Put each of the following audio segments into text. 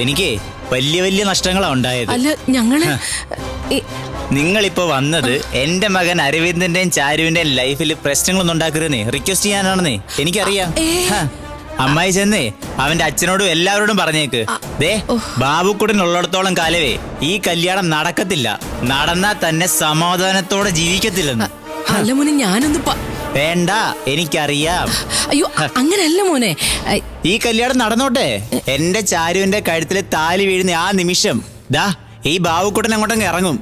എനിക്ക് വലിയ വലിയ നഷ്ടങ്ങളാ ഉണ്ടായത്. അല്ല ഞങ്ങള് നിങ്ങളിപ്പോ വന്നത് എന്റെ മകൻ അരവിന്ദന്റെയും ചാരുവിന്റെയും ലൈഫിൽ പ്രശ്നങ്ങളൊന്നും ഉണ്ടാക്കരുതെന്നേ റിക്വസ്റ്റ് ചെയ്യാനാണെന്നേ എനിക്കറിയാം. അമ്മായി ചെന്നേ അവന്റെ അച്ഛനോടും എല്ലാവരോടും പറഞ്ഞേക്ക്, ദേ ബാബുക്കുട്ടനുള്ളിടത്തോളം കാലവേ ഈ കല്യാണം നടക്കത്തില്ല, നടന്നാ തന്നെ സമാധാനത്തോടെ ജീവിക്കത്തില്ലെന്ന്. അല്ല മോനെ ഞാനൊന്ന് വേണ്ട, എനിക്കറിയാം. അയ്യോ അങ്ങനല്ല മോനെ, ഈ കല്യാണം നടന്നോട്ടെ. എന്റെ ചാരുവിന്റെ കഴുത്തില് താലി വീഴുന്ന ആ നിമിഷം ദാ ഈ ബാബുക്കുട്ടൻ അങ്ങോട്ടങ്ങ് ഇറങ്ങും.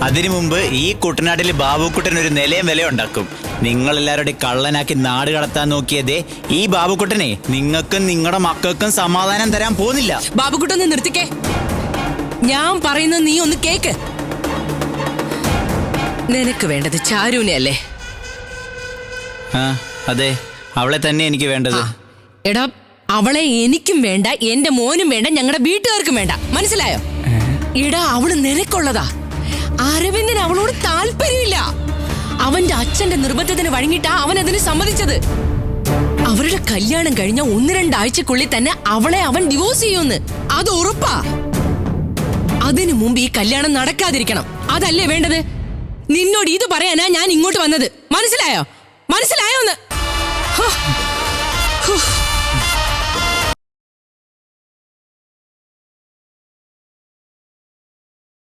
അതിനു മുമ്പ് ഈ കുട്ടനാട്ടില് ബാബുക്കുട്ടൻ ഒരു നിലയും വിലയും ഉണ്ടാക്കും. നിങ്ങളെല്ലാവരുടെ കള്ളനാക്കി നാട് കടത്താൻ നോക്കിയതേ ഈ ബാബുക്കുട്ടനെ നിങ്ങൾക്കും നിങ്ങളുടെ മക്കൾക്കും സമാധാനം തരാൻ പോകുന്നില്ല. ബാബുക്കുട്ടൻ നിർത്തിക്കേ, ഞാൻ പറയുന്നത് നീ ഒന്ന് കേക്ക്. നിനക്ക് വേണ്ടത് ചാരുവിനെ അല്ലേ? അതെ, അവളെ തന്നെ എനിക്ക് വേണ്ടത്. എടാ അവളെ എനിക്കും വേണ്ട, എന്റെ മോനും വേണ്ട, ഞങ്ങളുടെ വീട്ടുകാർക്കും വേണ്ട, മനസ്സിലായോ? എടാ അവള് നിനക്കുള്ളതാ. അരവിന്ദന് അവളോട് താല്പര്യമില്ല. അവന്റെ അച്ഛന്റെ നിർബന്ധത്തിന് വഴങ്ങിട്ടാ അവൻ അതിന് സമ്മതിച്ചത്. അവരുടെ കല്യാണം കഴിഞ്ഞ 1-2 ആഴ്ചക്കുള്ളിൽ തന്നെ അവളെ അവൻ ഡിവോഴ്സ് ചെയ്യുമെന്ന്, അത് ഉറപ്പാ. അതിനു മുമ്പ് ഈ കല്യാണം നടക്കാതിരിക്കണം, അതല്ലേ വേണ്ടത്? നിന്നോട് ഇത് പറയാനാ ഞാൻ ഇങ്ങോട്ട് വന്നത്, മനസ്സിലായോ? മനസ്സിലായോന്ന്?